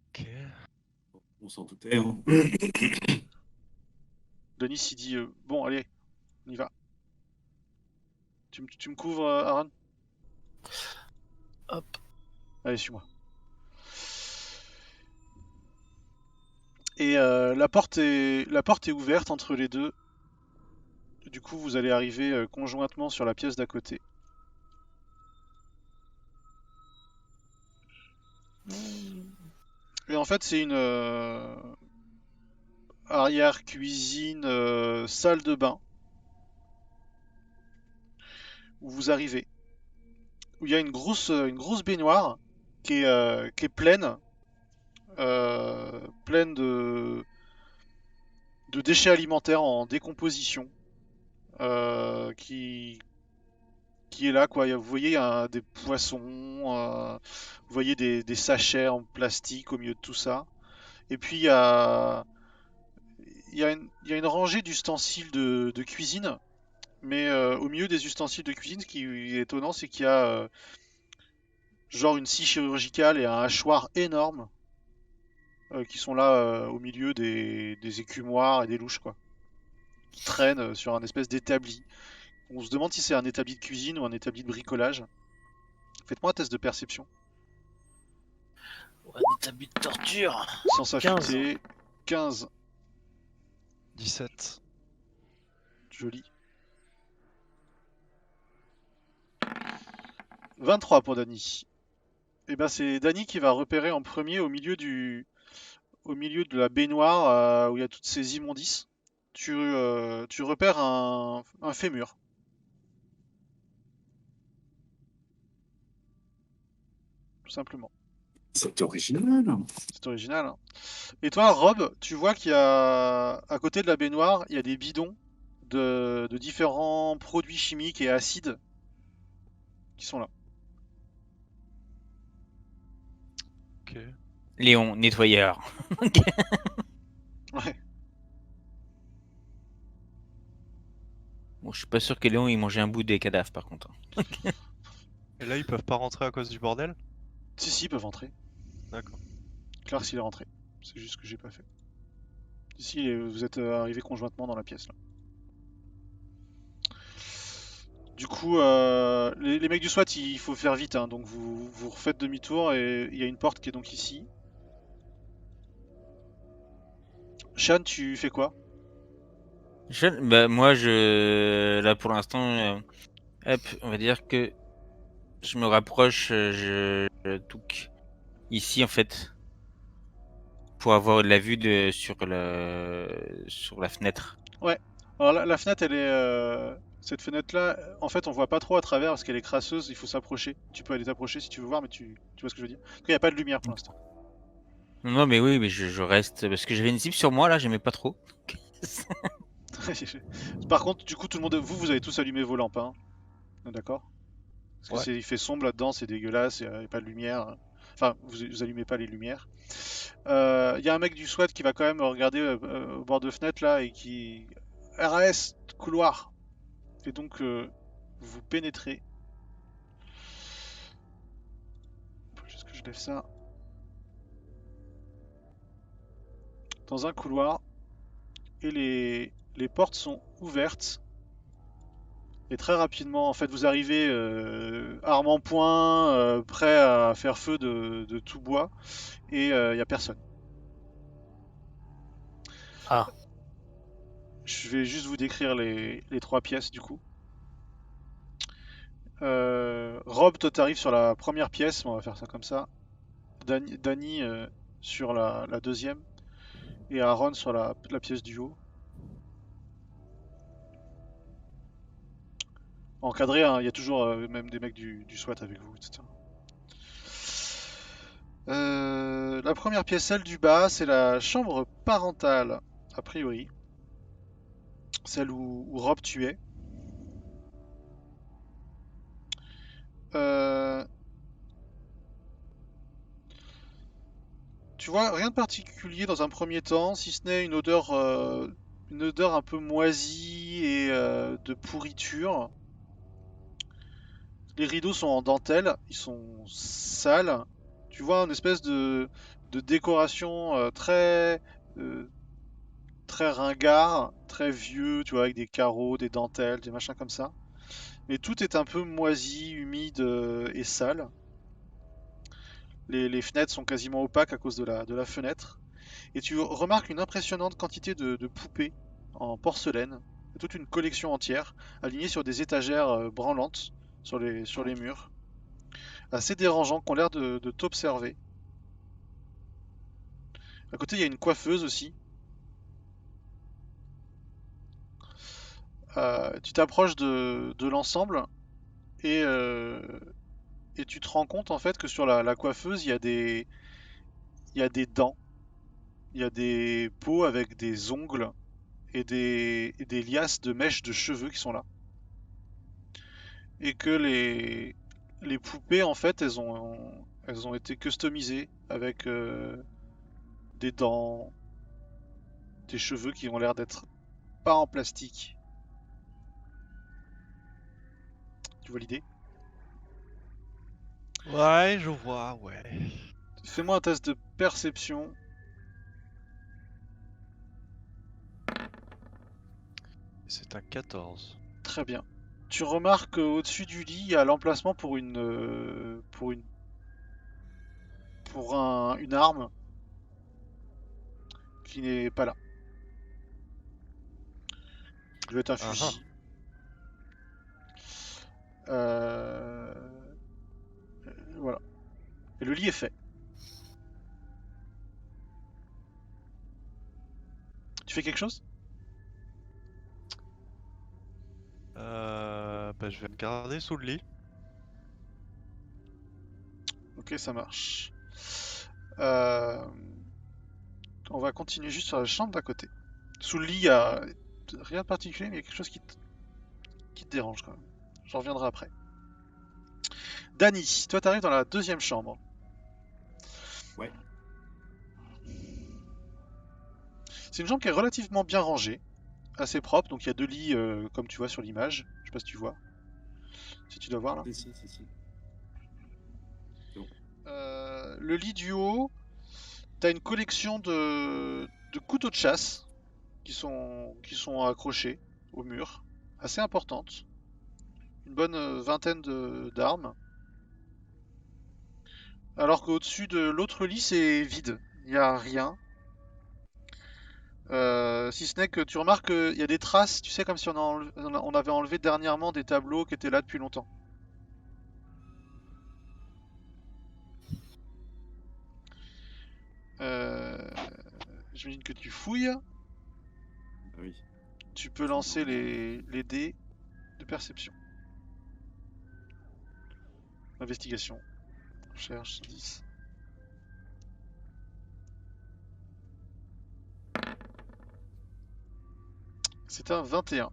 Ok. On s'en doutait, hein. Denis s'y dit bon, allez, on y va. Tu me couvres, Aaron? Hop. Allez, suis-moi. Et la porte est ouverte entre les deux. Du coup, vous allez arriver conjointement sur la pièce d'à côté. Et en fait, c'est une arrière-cuisine, salle de bain, où vous arrivez. Où il y a une grosse baignoire qui est pleine, pleine de déchets alimentaires en décomposition, euh, qui, qui est là, quoi. Vous voyez, il y a des poissons, vous voyez des sachets en plastique au milieu de tout ça. Et puis, il y a une rangée d'ustensiles de cuisine. Mais au milieu des ustensiles de cuisine, ce qui est étonnant, c'est qu'il y a genre une scie chirurgicale et un hachoir énorme qui sont là au milieu des écumoires et des louches, quoi. Qui traînent sur un espèce d'établi. On se demande si c'est un établi de cuisine ou un établi de bricolage. Faites-moi un test de perception. Un établi de torture. Sans s'affûter. 15. 17. Joli. 23 pour Dany. Et ben c'est Dany qui va repérer en premier au milieu de la baignoire où il y a toutes ces immondices. Tu repères un fémur. Tout simplement. C'est original. C'est original, hein. Et toi, Rob, tu vois qu'il y a à côté de la baignoire, il y a des bidons de différents produits chimiques et acides qui sont là. Ok. Léon, nettoyeur. Ouais. Bon, je suis pas sûr que Léon il mangeait un bout des cadavres par contre. Et là, ils peuvent pas rentrer à cause du bordel? Si, ils peuvent rentrer. D'accord. Clark, s'il est rentré. C'est juste que j'ai pas fait. Ici, vous êtes arrivés conjointement dans la pièce là. Du coup, les mecs du SWAT, il faut faire vite, hein, donc vous refaites demi-tour et il y a une porte qui est donc ici. Shan, tu fais quoi? Bah, moi, là pour l'instant, hop, on va dire que je me rapproche, je touque ici en fait pour avoir de la vue sur la fenêtre. Ouais. Alors la fenêtre, elle est. Cette fenêtre-là, en fait, on voit pas trop à travers parce qu'elle est crasseuse, il faut s'approcher. Tu peux aller t'approcher si tu veux voir, mais tu vois ce que je veux dire. En tout cas, il n'y a pas de lumière pour l'instant. Non, non, mais oui, mais je reste parce que j'avais une cible sur moi là, j'aimais pas trop. Par contre, du coup, tout le monde. Vous avez tous allumé vos lampes, hein. D'accord? Parce que Ouais. il fait sombre là-dedans, c'est dégueulasse, il n'y a pas de lumière. Enfin, vous allumez pas les lumières. Il y a un mec du SWAT qui va quand même regarder au bord de fenêtre là et qui. RAS, couloir. Et donc, vous pénétrez. Faut juste que je lève ça. Dans un couloir. Et les portes sont ouvertes. Et très rapidement, en fait, vous arrivez arme en poing, prêt à faire feu de tout bois. Et il n'y a personne. Ah, Je vais juste vous décrire les trois pièces du coup. Rob, toi t'arrives sur la première pièce, on va faire ça comme ça. Danny sur la deuxième. Et Aaron sur la pièce du haut. Encadré, hein, il y a toujours même des mecs du SWAT avec vous, etc. La première pièce, celle du bas, c'est la chambre parentale, a priori. Celle où Rob tu es. Euh, Tu vois, rien de particulier dans un premier temps, si ce n'est une odeur un peu moisie et de pourriture. Les rideaux sont en dentelle, ils sont sales. Tu vois, une espèce de décoration euh, très ringard, très vieux, tu vois, avec des carreaux, des dentelles, des machins comme ça. Mais tout est un peu moisi, humide et sale. Les fenêtres sont quasiment opaques à cause de la fenêtre. Et tu remarques une impressionnante quantité de poupées en porcelaine, toute une collection entière, alignée sur des étagères branlantes sur les murs, assez dérangeants, qui ont l'air de t'observer. À côté, il y a une coiffeuse aussi. Tu t'approches de l'ensemble et, euh, et tu te rends compte en fait que sur la coiffeuse, il y a des dents, il y a des pots avec des ongles et des liasses de mèches de cheveux qui sont là. Et que les poupées, en fait, elles ont été customisées avec des dents, des cheveux qui ont l'air d'être pas en plastique. Tu vois l'idée? Ouais, je vois, ouais. Fais-moi un test de perception. C'est un 14. Très bien. Tu remarques au-dessus du lit, il y a l'emplacement une arme qui n'est pas là. Ça doit être un Ah fusil. Euh, voilà. Et le lit est fait. Tu fais quelque chose? Bah, je vais me garder sous le lit. Ok, ça marche. Euh, On va continuer juste sur la chambre d'à côté. Sous le lit, il y a rien de particulier, mais il y a quelque chose qui te dérange quand même. J'en reviendrai après. Dany, toi t'arrives dans la deuxième chambre. Ouais. C'est une chambre qui est relativement bien rangée, assez propre, donc il y a deux lits comme tu vois sur l'image. Je sais pas si tu vois, si tu dois voir là. Si. Le lit du haut, t'as une collection de couteaux de chasse qui sont accrochés au mur, assez importante. une bonne vingtaine d'armes. Alors qu'au-dessus de l'autre lit, c'est vide. Il n'y a rien. Si ce n'est que tu remarques qu'il y a des traces, tu sais, comme si on avait enlevé dernièrement des tableaux qui étaient là depuis longtemps. Euh, J'imagine que tu fouilles. Ah oui. Tu peux lancer les dés de perception. Investigation. On cherche 10. C'est un 21.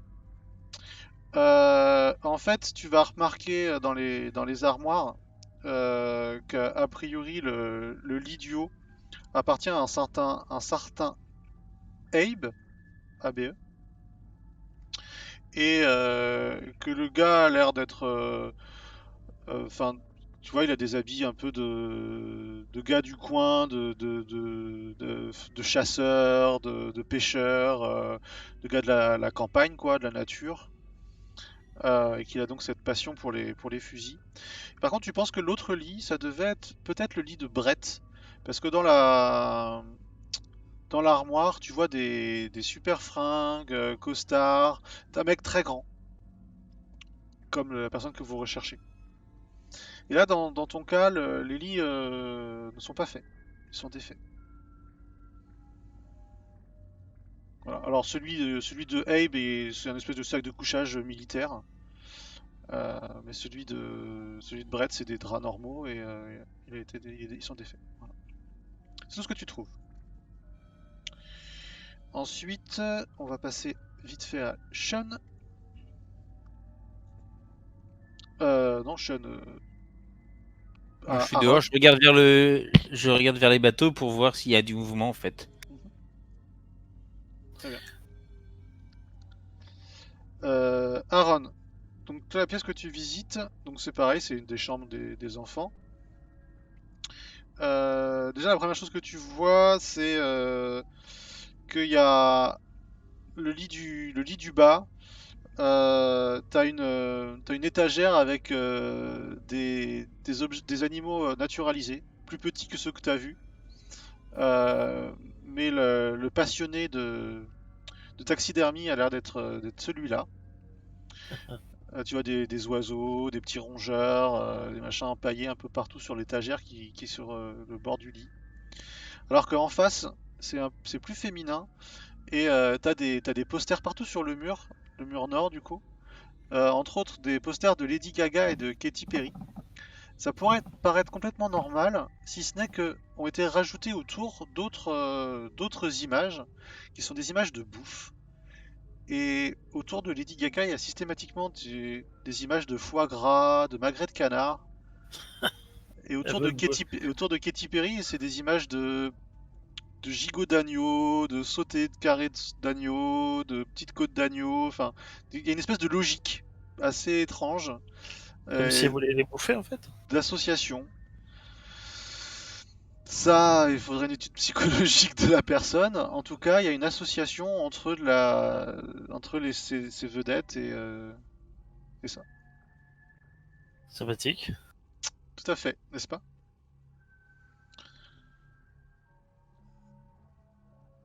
En fait, tu vas remarquer dans les armoires qu'a priori le lit du haut appartient à un certain Abe, ABE, et que le gars a l'air d'être, enfin, tu vois, il a des habits un peu de gars du coin, de chasseurs, de pêcheurs, de gars de la campagne, quoi, de la nature, et qu'il a donc cette passion pour les fusils. Par contre, tu penses que l'autre lit, ça devait être peut-être le lit de Brett, parce que dans l'armoire, tu vois des super fringues, costards, d'un mec très grand, comme la personne que vous recherchez. Et là, dans ton cas, les lits ne sont pas faits, ils sont défaits. Voilà. Alors celui de Abe, c'est un espèce de sac de couchage militaire, mais celui de Brett, c'est des draps normaux et ils sont défaits. Voilà. C'est tout ce que tu trouves. Ensuite, on va passer vite fait à Sean. Non, Sean. Moi, je À suis Aaron. dehors, je regarde vers les bateaux pour voir s'il y a du mouvement en fait. Mhm. Très bien. Aaron. Donc, toi, la pièce que tu visites, donc c'est pareil, c'est une des chambres des enfants. Déjà, la première chose que tu vois, c'est qu'il y a le lit du bas. T'as une étagère avec des animaux naturalisés, plus petits que ceux que t'as vus. Euh, mais le passionné de taxidermie a l'air d'être celui-là. Tu vois des oiseaux, des petits rongeurs, des machins empaillés un peu partout sur l'étagère qui est sur le bord du lit. Alors qu'en face, c'est plus féminin et t'as des posters partout sur le mur nord du coup. Entre autres des posters de Lady Gaga et de Katy Perry. Ça pourrait paraître complètement normal, si ce n'est que ont été rajoutées autour d'autres images qui sont des images de bouffe. Et autour de Lady Gaga, il y a systématiquement des images de foie gras, de magret de canard. Et autour de Katy Perry, c'est des images de gigots d'agneau, de sauté de carré d'agneau, de petites côtes d'agneau. Enfin, il y a une espèce de logique assez étrange Comme si elle euh, voulait les bouffer en fait. d'association. Ça, il faudrait une étude psychologique de la personne. En tout cas, il y a une association entre ces vedettes et ça. Sympathique. Tout à fait, n'est-ce pas?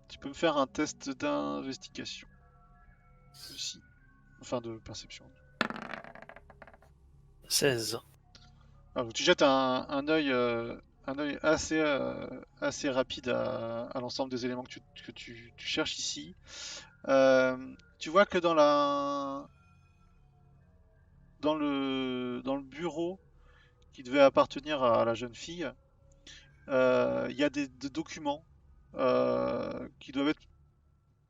Tu peux me faire un test d'investigation aussi. Enfin, de perception. 16. Alors, tu jettes un œil assez rapide à l'ensemble des éléments que tu cherches ici. Tu vois que dans le bureau qui devait appartenir à la jeune fille, il y a des documents qui doivent être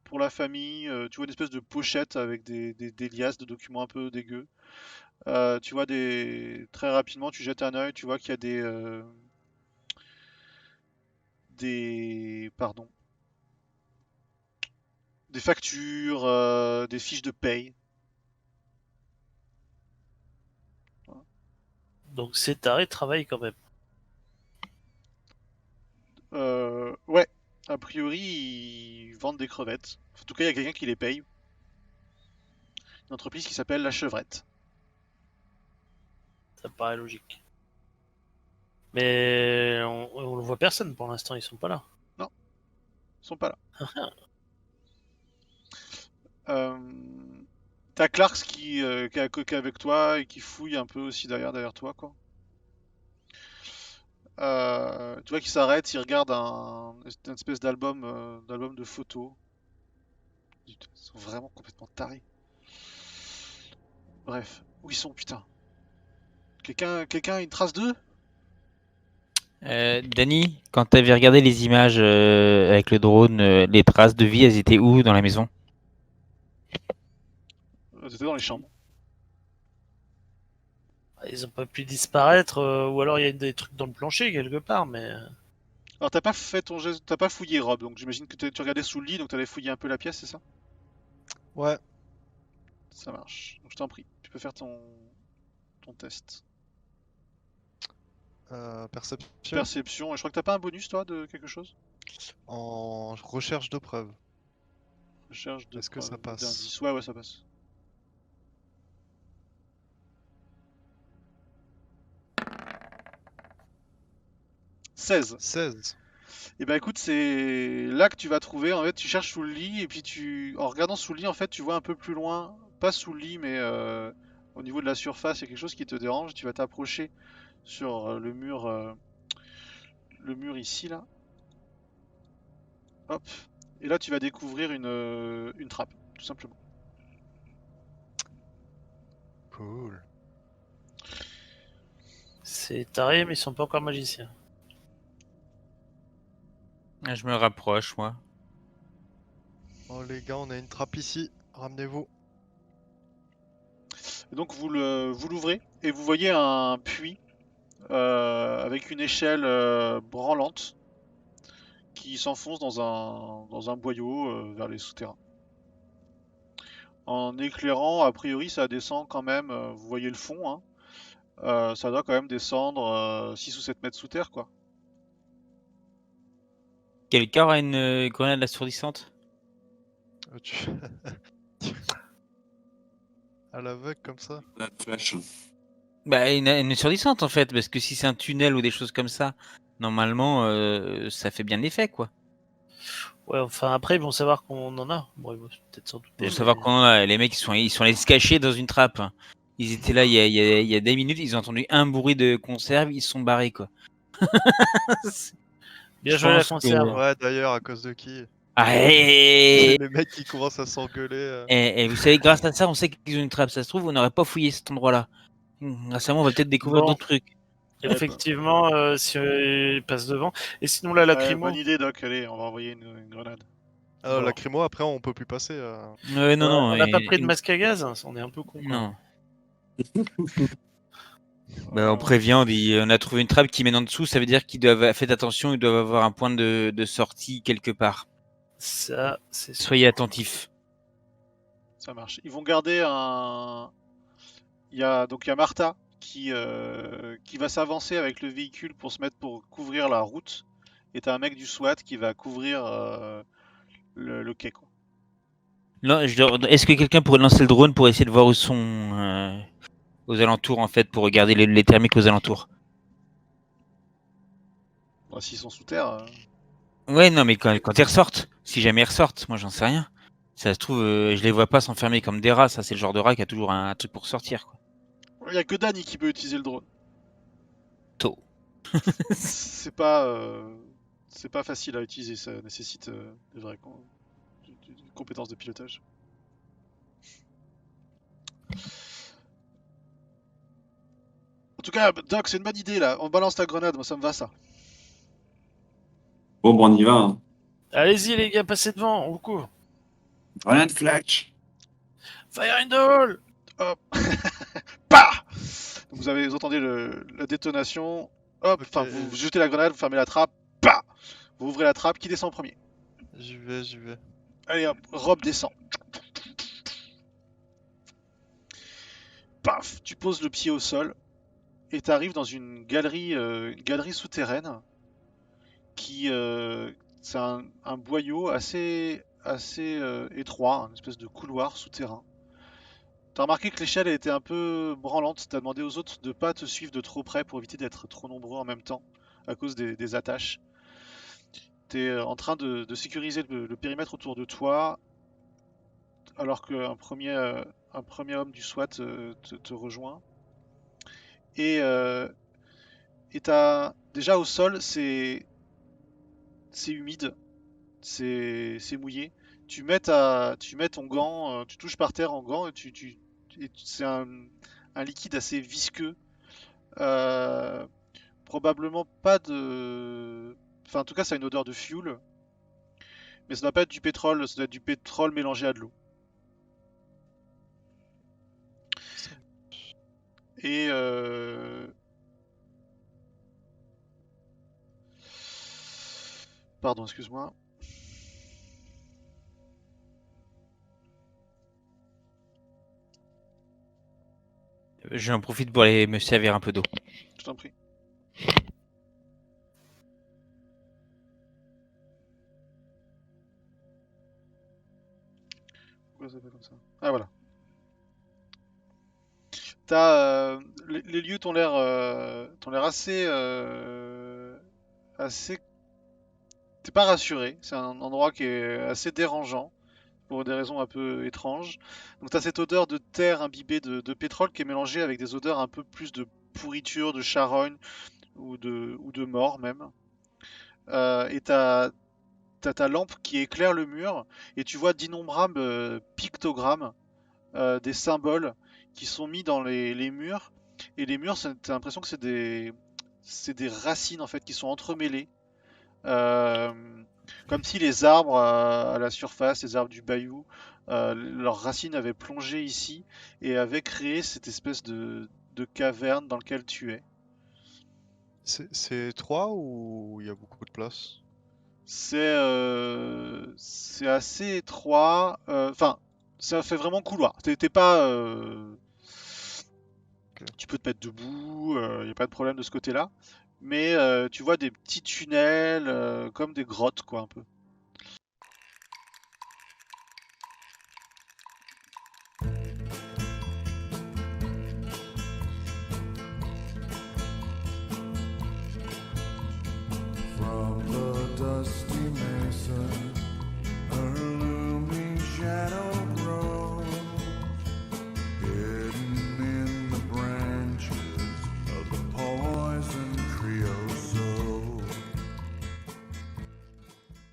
pour la famille. Tu vois une espèce de pochette avec des liasses de documents un peu dégueux. Tu vois très rapidement, tu jettes un œil, tu vois qu'il y a pardon, des factures, des fiches de paye. Voilà. Donc ces tarés travaillent quand même. Ouais, a priori, ils vendent des crevettes. En tout cas, il y a quelqu'un qui les paye. Une entreprise qui s'appelle La Chevrette. Ça paraît logique. Mais on ne voit personne pour l'instant, ils sont pas là. Ils sont pas là. T'as Clarks qui est avec toi et qui fouille un peu aussi derrière toi, quoi. Tu vois qu'il s'arrête, il regarde une espèce d'album de photos. Putain, ils sont vraiment complètement tarés. Bref, où ils sont, putain? Quelqu'un a une trace d'eux? Dany, quand t'avais regardé les images avec le drone, les traces de vie, elles étaient où dans la maison? C'était dans les chambres. Ils ont pas pu disparaître, ou alors il y a des trucs dans le plancher quelque part, mais. Alors t'as pas fait ton geste, t'as pas fouillé Rob, donc j'imagine que tu regardais sous le lit, donc t'allais fouiller un peu la pièce, c'est ça? Ouais, Ça marche. Donc je t'en prie, tu peux faire ton test. perception Perception, et je crois que t'as pas un bonus toi de quelque chose? en recherche de preuves. Recherche de Est-ce que ça preuves, passe? d'indices. Ouais, ça passe. « 16. 16. Et ben écoute, c'est là que tu vas trouver, en fait, tu cherches sous le lit, et puis en regardant sous le lit, en fait, tu vois un peu plus loin, pas sous le lit, mais au niveau de la surface, il y a quelque chose qui te dérange, tu vas t'approcher sur le mur ici, là, hop, et là tu vas découvrir une trappe, tout simplement. Cool. C'est taré, mais ils sont pas encore magiciens. Ah, je me rapproche, moi. Oh les gars, on a une trappe ici. Ramenez-vous. Et donc vous l'ouvrez, et vous voyez un puits avec une échelle branlante qui s'enfonce dans un boyau vers les souterrains. En éclairant, a priori, ça descend quand même. Vous voyez le fond, hein. Ça doit quand même descendre 6 ou 7 mètres sous terre, quoi. Quelqu'un aura une grenade assourdissante? Tu- À l'aveugle comme ça. La flash. Bah, une assourdissante en fait, parce que si c'est un tunnel ou des choses comme ça, normalement, ça fait bien l'effet, quoi. Ouais, enfin après ils vont savoir qu'on en a. Bon, ils vont peut-être s'en douter. Faut mais- savoir qu'on en a. Les mecs, ils sont allés se cacher dans une trappe. Ils étaient là il y a des minutes, ils ont entendu un bruit de conserve, ils se sont barrés, quoi. Bien Je joué la pense que- conserve. Ouais, d'ailleurs, à cause de qui? Ah, Les mecs qui commencent à s'engueuler. et vous savez, grâce à ça, on sait qu'ils ont une trappe. Ça se trouve, on n'aurait pas fouillé cet endroit-là. Grâce à moi, on va peut-être découvrir Bon. d'autres trucs. Effectivement, si ils passent devant. Et sinon la Ouais, lacrymo. bonne idée, Doc. Allez, on va envoyer une grenade. Bon. Lacrymo, après, on peut plus passer. Ouais, non, non. On n'a pas pris de masque à gaz, on est un peu con. Non. Bah, on prévient, on dit, on a trouvé une trappe qui mène en dessous, ça veut dire qu'ils doivent, faites attention, ils doivent avoir un point de sortie quelque part. Ça, c'est sûr. Soyez attentifs. Ça marche. Ils vont garder un. Il y a Martha qui va s'avancer avec le véhicule pour se mettre pour couvrir la route. Et t'as un mec du SWAT qui va couvrir le quai, quoi. Non, est-ce que quelqu'un pourrait lancer le drone pour essayer de voir où sont aux alentours, en fait, pour regarder les thermiques aux alentours? Bon, s'ils sont sous terre. Ouais, non, mais quand ils ressortent, si jamais ils ressortent, moi j'en sais rien. Ça se trouve, je les vois pas s'enfermer comme des rats, ça c'est le genre de rat qui a toujours un truc pour sortir, quoi. Il y a que Danny qui peut utiliser le drone. Tôt. C'est pas facile à utiliser, ça nécessite des vraies compétences de pilotage. En tout cas, Doc, c'est une bonne idée là. On balance ta grenade, moi ça me va ça. Bon, on y va. Hein. Allez-y les gars, passez devant, on vous couvre. Grenade flash. Fire in the hole. Hop. Bah. Donc vous entendez la détonation. Hop, Ok. enfin vous jetez la grenade, vous fermez la trappe. Bah. Vous ouvrez la trappe, qui descend en premier? J'y vais, j'y vais. Allez hop, Rob descend. Paf, tu poses le pied au sol et t'arrives dans une galerie souterraine qui c'est un boyau assez étroit, une espèce de couloir souterrain. T'as remarqué que l'échelle elle était un peu branlante. T'as demandé aux autres de pas te suivre de trop près pour éviter d'être trop nombreux en même temps à cause des attaches. T'es en train de sécuriser le périmètre autour de toi alors un premier homme du SWAT te rejoint. Et déjà au sol, c'est humide, c'est mouillé. Tu mets ton gant, tu touches par terre en gant et c'est un liquide assez visqueux. Euh, Probablement pas de. Enfin, en tout cas, ça a une odeur de fuel, mais ça doit pas être du pétrole, ça doit être du pétrole mélangé à de l'eau. Ça- Et pardon, excuse-moi. J'en profite pour aller me servir un peu d'eau. Je t'en prie. Pourquoi ça s'appelle comme ça? Ah voilà. Les lieux t'ont l'air assez. T'es pas rassuré. C'est un endroit qui est assez dérangeant pour des raisons un peu étranges. Donc t'as cette odeur de terre imbibée de pétrole qui est mélangée avec des odeurs un peu plus de pourriture, de charogne ou de mort même. Et t'as ta lampe qui éclaire le mur et tu vois d'innombrables pictogrammes, des symboles qui sont mis dans les murs. Et les murs, t'as l'impression que c'est des racines en fait qui sont entremêlées. Euh, Comme si les arbres à la surface, les arbres du bayou, leurs racines avaient plongé ici et avaient créé cette espèce de caverne dans laquelle tu es. C'est 3 ou il y a beaucoup de place? C'est assez étroit. Enfin, ça fait vraiment couloir. T'es pas. Ok. Tu peux te mettre debout, il n'y a pas de problème de ce côté-là. Mais tu vois des petits tunnels comme des grottes, quoi, un peu.